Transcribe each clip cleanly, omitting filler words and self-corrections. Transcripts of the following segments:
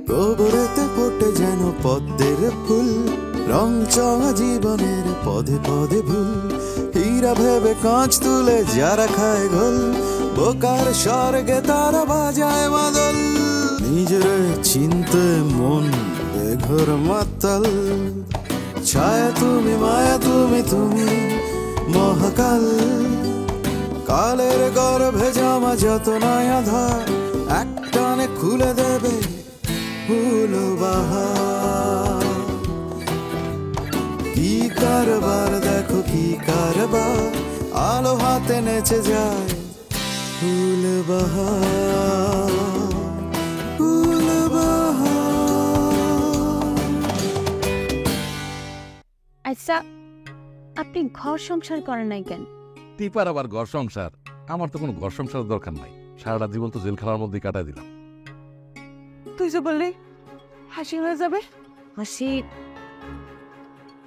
গোবরেতে ফোটে যেন পদ্মের ফুল, রং চঙা জীবনের পদে পদে ভুল। হীরা ভেবে কাঁচ তুলে যারা খায় ঘোল, বোকার স্বর্গে তারা বাজায় মাদল। নিজের চিনতে মন বেঘর মাতাল, ছায়া তুমি মায়া তুমি তুমি মহাকাল। কালের গর্ভে জামা যত নয়া ধার, একটানে খুলে দেবে ফুল বাহার। কি কারবার দেখো কি কারবার, আলো হাতে নেচে যায় ফুল বাহার, ফুল বাহার। আচ্ছা, আপনি ঘর সংসার করেন নাই কেন? টিপার আবার ঘর সংসার? আমার তো কোনো ঘর সংসারের দরকার নাই, সারাটা জীবন তো জেলখানার মধ্যে কাটাই দিলাম। তুই যে বললি হাসি হয়ে যাবে। হাসি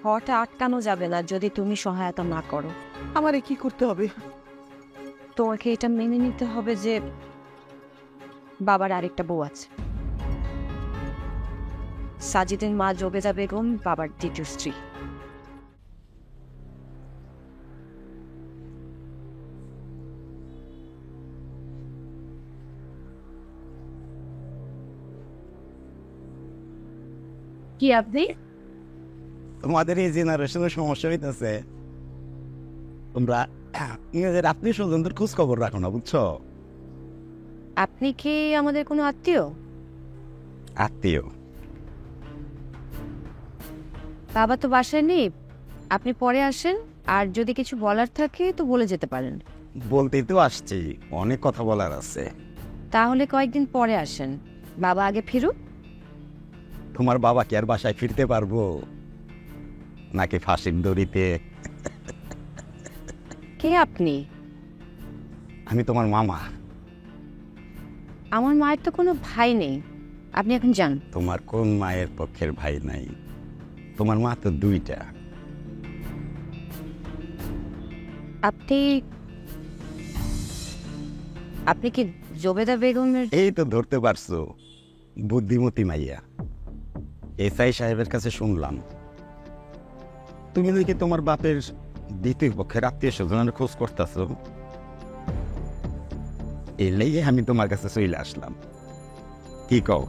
হওয়াটা আটকানো যাবে না যদি তুমি সহায়তা না করো। আমারে কি করতে হবে? তোমাকে এটা মেনে নিতে হবে যে বাবার আরেকটা বউ আছে। সাজিদের মা জবেদা বেগম বাবার দ্বিতীয় স্ত্রী। কি আপনি? তোমাদের এই জেনারেশনের সমস্যা হইতেছে, তোমরা নিজের আত্মীয় স্বজনদের খোঁজ খবর রাখো না, বুঝছো? আপনি কি আমাদের কোনো আত্মীয়? আত্মীয়? বাবা তো বাসায় নেই, আপনি পরে আসেন, আর যদি কিছু বলার থাকে তো বলে যেতে পারেন। বলতেই তো আসছি, অনেক কথা বলার আছে। তাহলে কয়েকদিন পরে আসেন, বাবা আগে ফিরুক। তোমার বাবা কি আর বাসায় ফিরতে পারবো, নাকি ফাঁসির দড়িতে? কে আপনি? আমি তোমার মামা। আমার মায়ের তো কোনো ভাই নেই, আপনি এখন যান। তোমার কোন মায়ের পক্ষের ভাই নাই? তোমার মা তো দুইটা। আপনি আপনি কি জবেদা বেগমের? এই তো ধরতে পারছো, বুদ্ধিমতী মাইয়া। এসআই সাহেবের কাছে শুনলাম তুমি নাকি তোমার বাপের দ্বিতীয় পক্ষের আত্মীয় স্বজনের খোঁজ করতেছ। এই লেগে আমি তোমার কাছে চলে আসলাম। কি কও,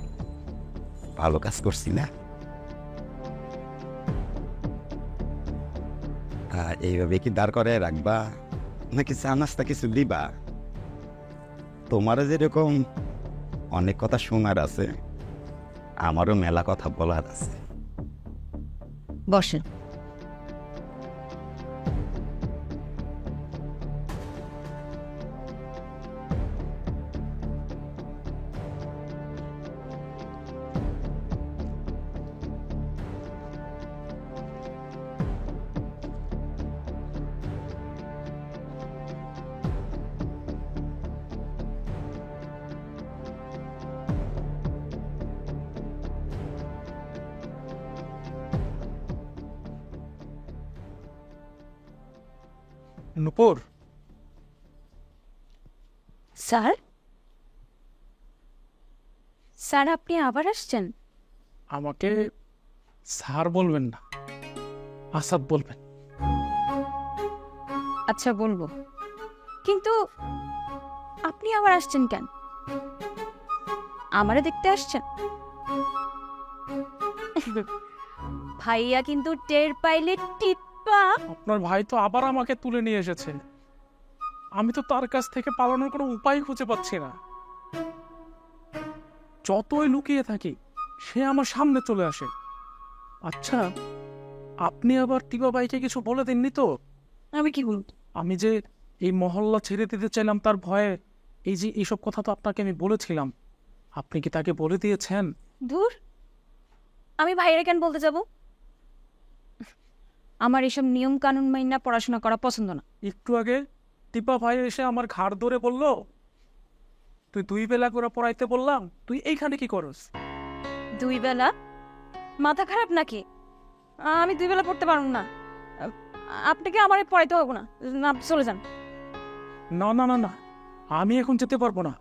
ভালো কাজ করছি না? এইভাবে কি দাঁড় করে রাখবা, নাকি চা নাস্তা কিছু দিবা? তোমারও যেরকম অনেক কথা শোনার আছে, আমারও মেলা কথা বলার আছে। বসেন। নূপুর, স্যার, স্যার আপনি আবার আসছেন? আমাকে স্যার বলবেন না, আসাদ বলবেন। আচ্ছা বলবো, কিন্তু আপনি আবার আসছেন কেন? আমারে দেখতে আসছেন? ভাইয়া কিন্তু টের পাইলে টিপ্পা। আপনার ভাই তো আবার আমাকে তুলে নিয়ে এসেছে, আমি তো তার কাছ থেকে পালানোর কোনো উপায় খুঁজে পাচ্ছি না। যতই লুকিয়ে থাকি সে আমার সামনে চলে আসে। আচ্ছা, আপনি আবার টিপা ভাইকে কিছু বলে দেননি তো? আমি কি বলব? আমি যে এই মহল্লা ছেড়ে দিতে চাইলাম তার ভয়ে, এই যে এইসব কথা তো আপনাকে আমি বলেছিলাম, আপনি কি তাকে বলে দিয়েছেন? ধুর, আমি ভাইয়েরা কেন বলতে যাব? আমার এসব নিয়ম কানুন মাইনা পড়াশোনা করা পছন্দ না। একটু আগে টিপা ভাই এসে আমার ঘাড় ধরে বলল, তুই 2 বেলা করে পড়াইতে বললাম, তুই এইখানে কি করস? 2 বেলা? মাথা খারাপ নাকি? আমি 2 বেলা পড়তে পারব না। আপনাকে আমার পড়াইতে হবে না, চলে যান। না না না না, আমি এখন যেতে পারবো না।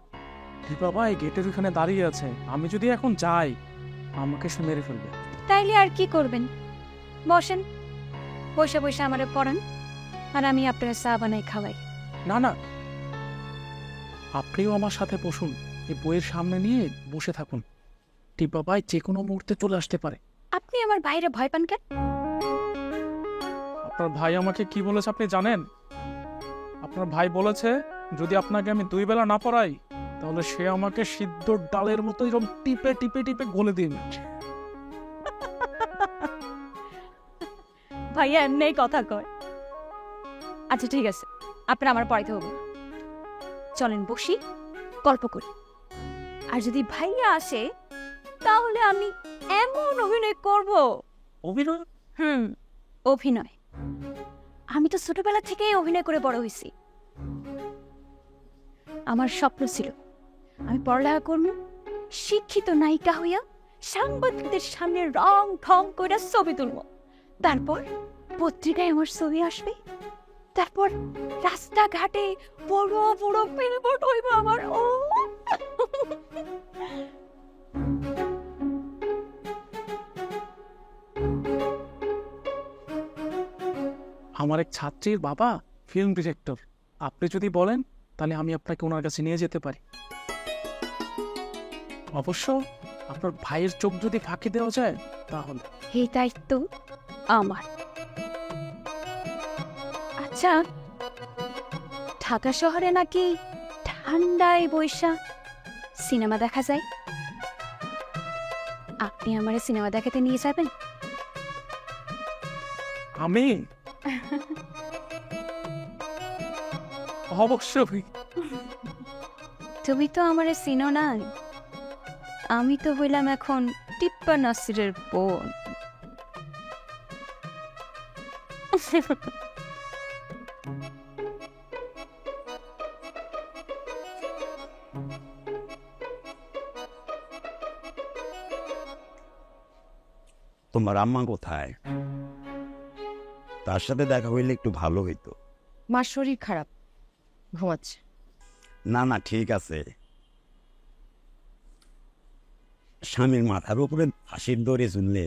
টিপা ভাই গেটের ওখানে দাঁড়িয়ে আছে, আমি যদি এখন যাই আমাকে সে মেরে ফেলবে। তাইলে আর কি করবেন, বসেন, বসে বসে আমারে পড়ান আর আমি আপনার চা বানাই খাওয়াই। না না, আপনিও আমার সাথে বসুন, এই বইয়ের সামনে নিয়ে বসে থাকুন। টিপা ভাই যে কোনো মুহূর্তে চলে আসতে পারে। আপনি আমার বাইরে ভয় পান কেন? আপনার ভাই আমাকে কি বলেছে আপনি জানেন? আপনার ভাই বলেছে যদি আপনাকে আমি 2 বেলা না পড়াই তাহলে সে আমাকে সিদ্ধ ডালের মতো এরকম টিপে টিপে টিপে গলে দিন। ভাইয়া এমনি কথা কয়। আচ্ছা ঠিক আছে, আপনার আমার পড়াইতে হবে না। চলেন বসি, গল্প করি। আর যদি ভাইয়া আসে তাহলে আমি এমন অভিনয় করব। অভিনয়? অভিনয়। আমি তো ছোটবেলা থেকেই অভিনয় করে বড় হয়েছি। আমার স্বপ্ন ছিল আমি পড়ালেখা করব, শিক্ষিত নায়িকা হইয়া সাংবাদিকদের সামনে রং ঠং করে ছবি তুলব, তারপর পত্রিকায় আমার ছবি আসবে, তারপর রাস্তাঘাটে বড় বড় বিলবোর্ড হইব আমার। ও আমার এক ছাত্রীর বাবা ফিল্ম ডিরেক্টর, আপনি যদি বলেন তাহলে আমি আপনাকে ওনার কাছে নিয়ে যেতে পারি। অবশ্য আপনার ভাইয়ের চোখ যদি ফাঁকি দেওয়া যায় তাহলে। এই দায়িত্ব আমার। আচ্ছা, ঢাকা শহরে নাকি ঠান্ডায় বৈশা সিনেমা দেখা যায়, আপনি আমারে সিনেমা দেখাতে নিয়ে যাবেন? আমি অবশ্যই। তুমি তো আমারে চিনো না, আমি তো হইলাম এখন টিপ্পা নাসিরের বোন। তোমার আম্মা কোথায়? তার সাথে দেখা হইলে একটু ভালো হইতো। মার শরীর খারাপ, ঘুমাচ্ছে। না না ঠিক আছে, স্বামীর মাথার উপরে ফাঁসির দড়ি ঝুললে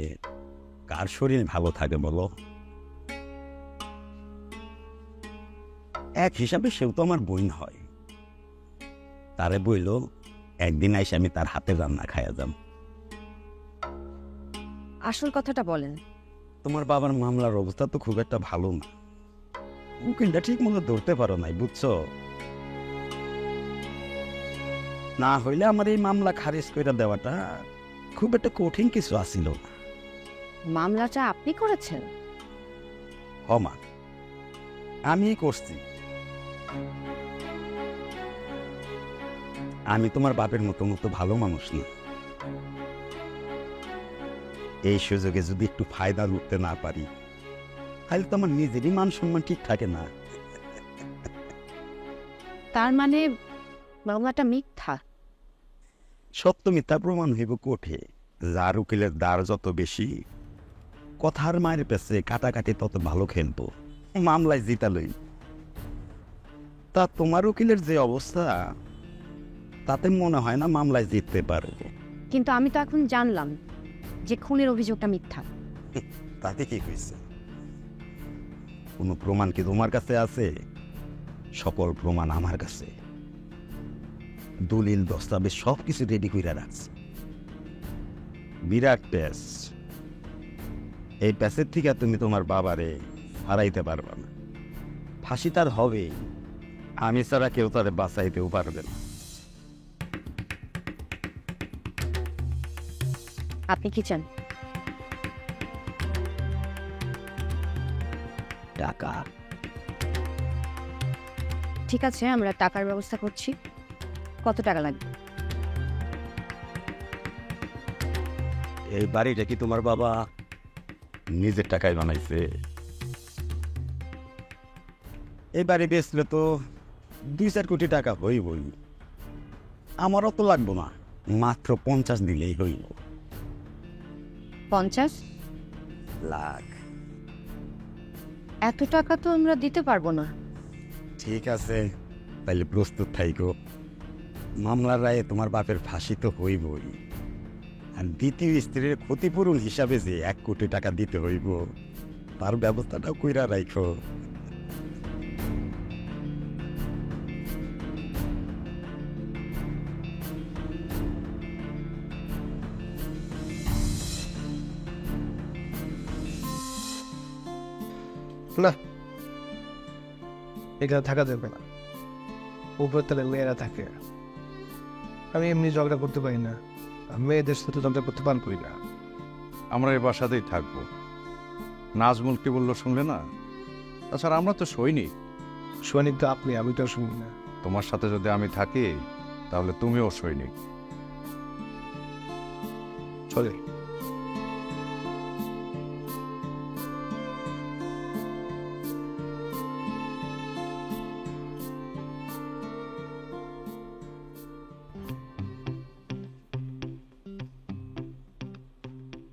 কার শরীর ভালো থাকে বলো? এক হিসাবে সেও তো আমার বোন হয়। তারে বইল একদিন আইসে আমি তার হাতে রান্না খাইয়া যাম। আসল কথাটা বলেন। তোমার বাবার মামলার অবস্থা তো খুব একটা ভালো না, উকিলটা ঠিক মতো ধরতে পারো নাই, বুঝছো? না হইলে আমার এই মামলা খারিজ করে দেওয়াটা খুব একটা কঠিন কিছু আসিল না। মামলাটা আপনি করেছেন? মা, আমি করছি। আমি তোমার বাপের মতো মতো ভালো মানুষ না। এই সুযোগে যদি একটু ফায়দা লুটতে না পারি তাহলে তো আমার নিজেরই মান সম্মান ঠিক থাকে না। তার মানে মামলাটা মিথ্যা? সত্য মিথ্যা প্রমাণ হইব কোঠে। যার উকিলের দ্বার যত বেশি, কথার মায়ের পেছে কাটাকাটি তত ভালো খেলবো, মামলায় জিতালই। তা তোমার উকিলের যে অবস্থা, তাতে মনে হয় না মামলায় জিততে পারবো। কিন্তু আমি তো এখন জানলাম যে খুনের অভিযোগটা মিথ্যা। তাতে কি হয়েছে? কোনো প্রমাণ কি তোমার কাছে আছে? সকল প্রমাণ আমার কাছে, দলিল দস্তাবেজ সবকিছু রেডি করে রাখছে। বিরাট প্যাচ। এই প্যাচের থেকে তুমি তোমার বাবারে হারাইতে পারবা না। ফাঁসি তার হবে, আমি ছাড়া কেউ তারে বাঁচাইতেও পারবে না। আপনি কি চান? টাকা। ঠিক আছে, আমরা টাকার ব্যবস্থা করছি। কত টাকা লাগবে? এই বাড়িটা কি তোমার বাবা নিজের টাকায় বানাইছে? এই বাড়ি বেচলে তো 2-4 কোটি টাকা হইবই। আমারও তো লাগবো না, মাত্র 50 দিলেই হইব। 50 লাখ? এত টাকা তো আমরা দিতে পারবো না। ঠিক আছে, তাইলে প্রস্তুত থাইকো। মামলার রায়ে তোমার বাপের ফাঁসি তো হইবই, আর দ্বিতীয় স্ত্রীর ক্ষতিপূরণ হিসাবে যে 1 কোটি টাকা দিতে হইব তার ব্যবস্থাটাও কইরা রাখো। না, এখানে থাকা যাবে না। উপর তলে মেয়েরা থাকে, আমি এমনি ঝগড়া করতে পারি না, আর মেয়েদের সাথে ঝগড়া করতে পান করি না। আমরা এই বাসাতেই থাকবো। নাজমুল কি বললো শুনলে না? তাছাড়া আমরা তো সৈনিক। সৈনিক তো আপনি, আমি তো শুনি না। তোমার সাথে যদি আমি থাকি তাহলে তুমিও সৈনিক। চলে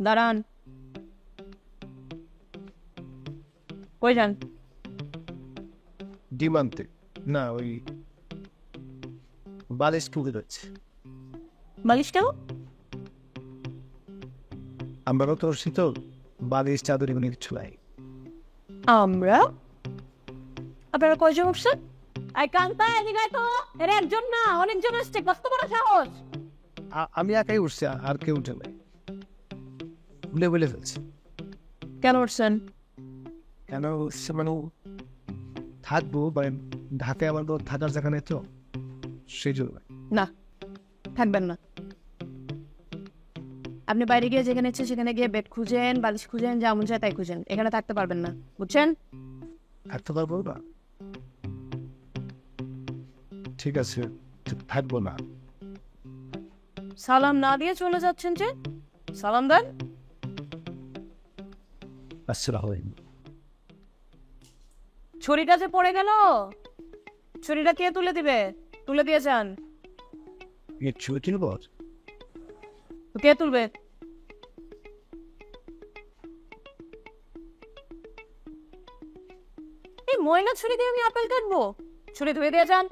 দাঁড়ান, কই যান? ডিম আনতে না, ওই বালিশ কিনতে যাচ্ছে। বালিশ কেন? আমারও তো শীতল, বালিশ চাদর এগুলো কিছু নাই। আমরা? আপনারা কয়জন উঠছেন? এই কান্তা, এদিকে আয় তো। এর একজন না, অনেকজন আসছে, কত বড় সাহস! আমি একাই উঠছি, আর কেউ উঠে নাই। ভুলে ভুলে ফেলছি। কেন উঠছেন? কেন উঠছে মানে থাকবো, মানে ঢাকায় আমার তো থাকার জায়গা নেই, তো সেই জন্য। না, থাকবেন না। আপনি বাইরে গিয়ে যেখানে ইচ্ছে সেখানে গিয়ে বেড খুঁজেন, বালিশ খুঁজেন, যা মন চায় তাই খুঁজেন। এখানে থাকতে পারবেন না, বুঝছেন? থাকতে পারবো না? ঠিক আছে, থাকবো না। সালাম না দিয়ে চলে যাচ্ছেন যে? সালাম দেন। আসসালামু আলাইকুম। ছুরিটা যে পড়ে গেল, ছুরিটা কে তুলে দিবে? তুলে দিয়ে যান। ছুরি কিনবো? তো কে তুলবে? এই ময়লা ছুরি দিয়ে আমি আপেল কাটবো? ছুরি ধুয়ে দিয়ে যান।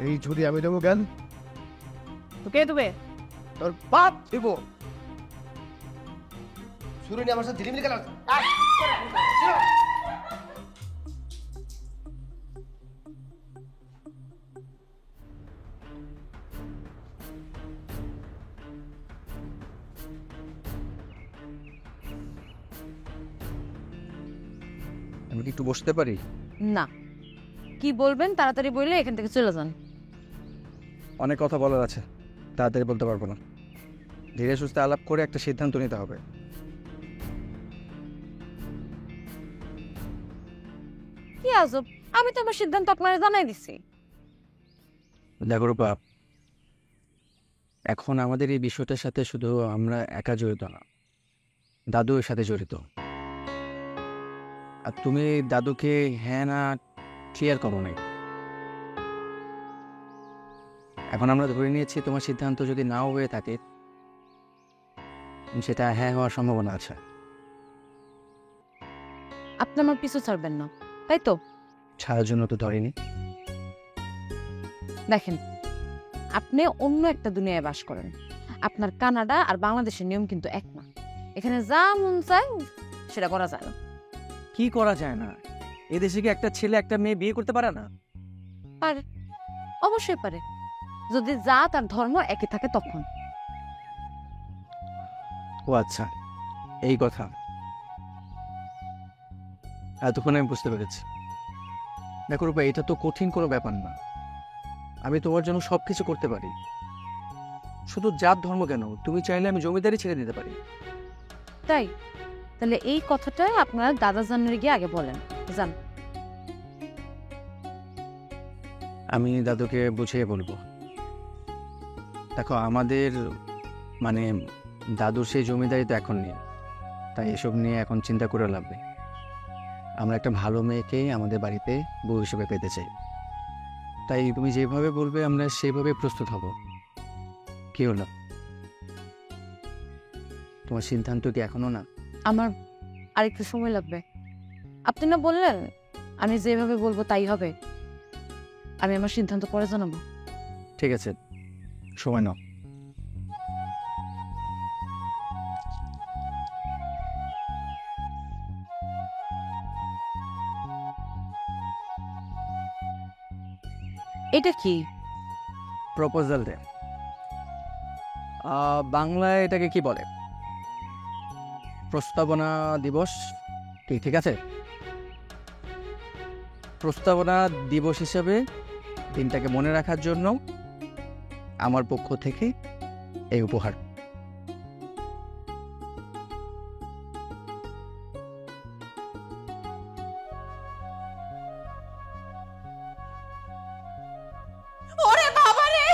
এই ছুরি আমি দেবো কেন? তো কে দেবে? তোর বাপ দেবো। ছুরি নিয়ে আমার সাথে ঝিলিমিলি কেন? আমি কি একটু বসতে পারি? না, কি বলবেন তাড়াতাড়ি বললে এখান থেকে চলে যান। অনেক কথা বলার আছে, তাড়াতাড়ি বলতে পারবো না। ধীরে সুস্থে আলাপ করে একটা সিদ্ধান্ত নিতে হবে। কি আজব, আমি তো আমার সিদ্ধান্ত আপনারা জানাই দিছি। দেখো রূপা, এখন আমাদের এই বিষয়টার সাথে শুধু আমরা একা জড়িত না, দাদু এর সাথে জড়িত। আর তুমি দাদুকে হ্যাঁ না ক্লিয়ার করো নাই। এখন আমরা ধরে নিয়েছি তোমার সিদ্ধান্ত যদি নাও হয়ে থাকে, সেটা হ্যাঁ হওয়ার সম্ভাবনা আছে। আপনি আমার পিছু ছাড়বেন না, তাই তো? ছাড়ার জন্য তো ধরিনি। দেখেন, আপনি অন্য একটা দুনিয়ায় বাস করেন। আপনার কানাডা আর বাংলাদেশের নিয়ম কিন্তু এক না। এখানে যা মন চায় সেটা করা যায় না। কি করা যায় না? এদেশে কি একটা ছেলে একটা মেয়ে বিয়ে করতে পারে না? পারে, অবশ্যই পারে, যদি জাত আর ধর্ম একই থাকে তখন। ও আচ্ছা, এই কথা। এতক্ষণ আমি বুঝতে পেরেছি। দেখো রূপা, এটা তো কঠিন কোনো ব্যাপার না। আমি তোমার জন্য সবকিছু করতে পারি। শুধু জাত ধর্ম কেন, তুমি চাইলে আমি জমিদারি ছেড়ে দিতে পারি। তাই? তাহলে এই কথাটা আপনার দাদা জানের গিয়ে আগে বলেন। জান, আমি দাদুকে বুঝিয়ে বলবো। দেখো, আমাদের মানে দাদুর সেই জমিদারি তো এখন নেই, তাই এসব নিয়ে এখন চিন্তা করে লাভ নেই। আমরা একটা ভালো মেয়েকে আমাদের বাড়িতে বউ হিসেবে পেতে চাই। তাই তুমি যেভাবে বলবে আমরা সেইভাবে প্রস্তুত হব। কি হলো? তোমার সিদ্ধান্ত কি এখনো না? আমার আরেকটু সময় লাগবে। আপনি না বললেন আমি যেভাবে বলবো তাই হবে? আমি আমার সিদ্ধান্ত পরে জানাবো। ঠিক আছে, সময় নাও। এটা কি? Proposal day. বাংলায় এটাকে কি বলে? প্রস্তাবনা দিবস কি? ঠিক আছে, প্রস্তাবনা দিবস হিসেবে দিনটাকে মনে রাখার জন্য আমার পক্ষ থেকে এই উপহার। ওরে বাবা রে,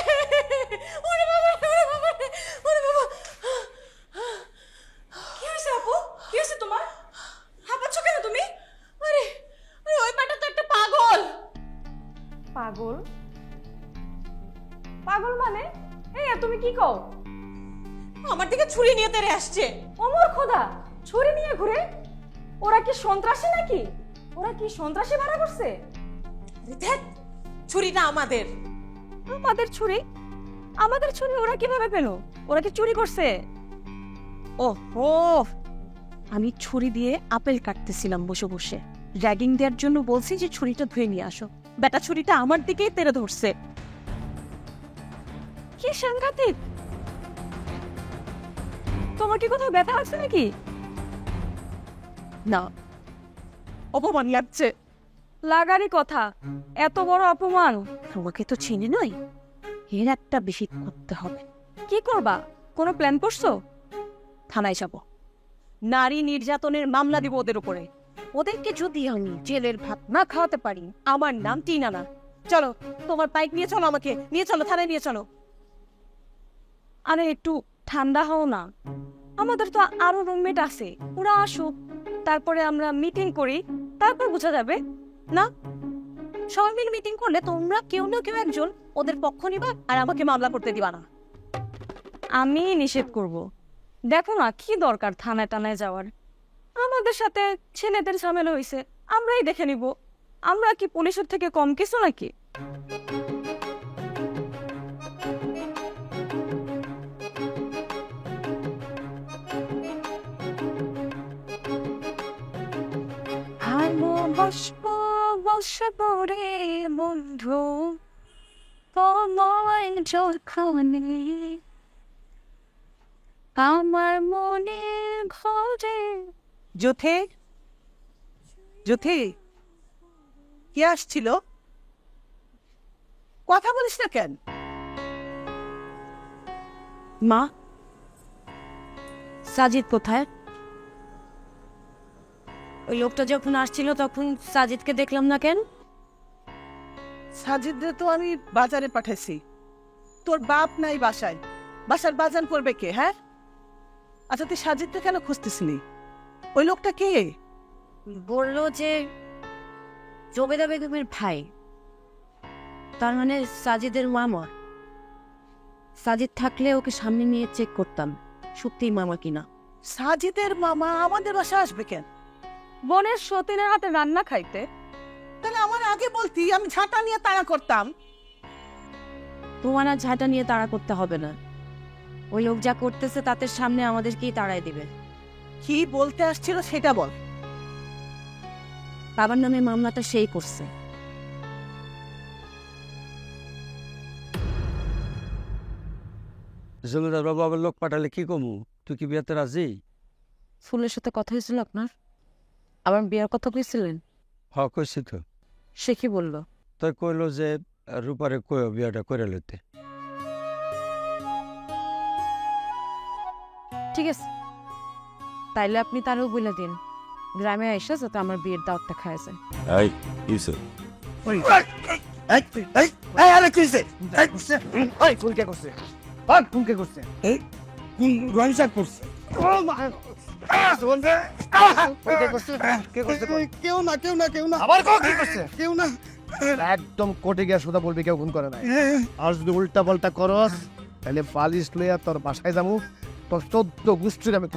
ওরে বাবা, ওরে বাবা রে, ওরে বাবা। কি হয়েছে আপু? কি হয়েছে তোমার? হাঁপাচ্ছ কেন তুমি? আরে আরে, ওই ব্যাটা তো একটা পাগল। পাগল? পাগল মানে? এই তুমি কি কও? আমার দিকে ছুরি নিয়ে তেড়ে আসছে। ওমর খোদা, ছুরি নিয়ে ঘুরে? ওরা কি সন্ত্রাসী নাকি? ওরা কি সন্ত্রাসী ভাড়া করছে? আরে ধ্যাৎ, ছুরিটা আমাদের। আমাদের ছুরি? আমাদের ছুরি ওরা কিভাবে পেল? ওরা কি চুরি করছে? ও ও, আমি ছুরি দিয়ে আপেল কাটতেছিলাম বসে বসে। র্যাগিং দেওয়ার জন্য বলছি যে ছুরিটা ধুয়ে নিয়ে আসো, বেটা ছুরিটা আমার দিকেই তেড়ে ধরছে। কি সাংঘাতিক! তোমার কি কোথাও ব্যথা আছে নাকি? না, অপমান লাগছে। লাগারই কথা, এত বড় অপমান। তোমাকে তো চিনি নই, এর একটা বেশি করতে হবে। কি করবা? কোনো প্ল্যান করছো? থানায় যাব, নারী নির্যাতনের মামলা দিব ওদের উপরে। ওদেরকে যদি আমি জেলের ভাত না খাওয়াতে পারি, আমার নাম টিনা না। চলো, তোমার বাইক নিয়ে চলো, আমাকে নিয়ে চলো, থানায় নিয়ে চলো। আরে একটু ঠান্ডা হও না, আমাদের তো আরো রুমমেট আছে, ওরা আসুক, তারপরে আমরা মিটিং করি, তারপর বোঝা যাবে। না, সবাই মিলে মিটিং করলে তোমরা কেউ না কেউ একজন ওদের পক্ষ নিবা আর আমাকে মামলা করতে দিবা না। আমি নিষেধ করব। দেখো না, কি দরকার থানায় টানায় যাওয়ার? আমাদের সাথে ছেলেদের ঝামেলা হয়েছে, আমরাই দেখে নিব। আমরা কি পুলিশের থেকে কম কিছু নাকি? ভালোবাসবো বসে পড়ে বন্ধু, তোমায় যখনই আমার মনে ঘরে। জ্যোথে, জ্যোথে, কে আসছিল? কথা বলিস না কেন? মা, সাজিদ কোথায়? ওই লোকটা যখন আসছিল তখন সাজিদকে দেখলাম না কেন? সাজিদরে তো আমি বাজারে পাঠাইছি। তোর বাপ নাই বাসায়, বাসার বাজার করবে কে? হ্যাঁ, আচ্ছা তুই সাজিদকে কেন খুঁজতেছিলি? ওই লোকটা কে? বললো যে জবেদা বেগমের ভাই, তার মানে সাজিদের মামা। সাজিদ থাকলে ওকে সামনে নিয়ে চেক করতাম সত্যিই মামা কিনা। সাজিদের মামা আমাদের বাসা আসবে কেন? বোনের সতীনের হাতে রান্না খাইতে। তাহলে আমার আগে বলতি, আমি ঝাঁটা নিয়ে তাড়া করতাম। তোমার আর ঝাঁটা নিয়ে তাড়া করতে হবে না, ওই লোক যা করতেছে তাদের সামনে আমাদেরকেই তাড়াই দিবে। কি বলতে আসছিল সেটা বল। বাবার নামে মামলাটা সেই করছে। জমিদার বাবু আবার লোক পাঠালে কি কমু? তুই কি বিয়েতে রাজি? ফুলের সাথে কথা হয়েছিল আপনার? আমার বিয়ের কথা কইছিলেন? হ, কইছি তো। সে কি বললো? তাই কইলো যে রূপারে কইও বিয়েটা করে লইতে। ঠিক আছে, তাইলে আপনি তারও বলে দিন গ্রামে এসে যাতে আমার বিয়ের দাওয়াতটা খায় যায়। এই ইউসুফ, আরে কিসে ওই ফুল কে করছে? ভাগ ফুল কে করছে? এই কোন রহিসাক করছে? ও মা, বন্ধে কে করছে? কে করছে? কেউ না, কেউ না, কেউ না। আবার কি করছে? কেউ না। একদম কোর্টে গিয়া সোজা বলবি কেউ খুন করে নাই। আর যদি উল্টা পাল্টা করস তাহলে পালিশ লইয়া তোর বাসায় যাবো, তোর 14 গোষ্ঠীর আমি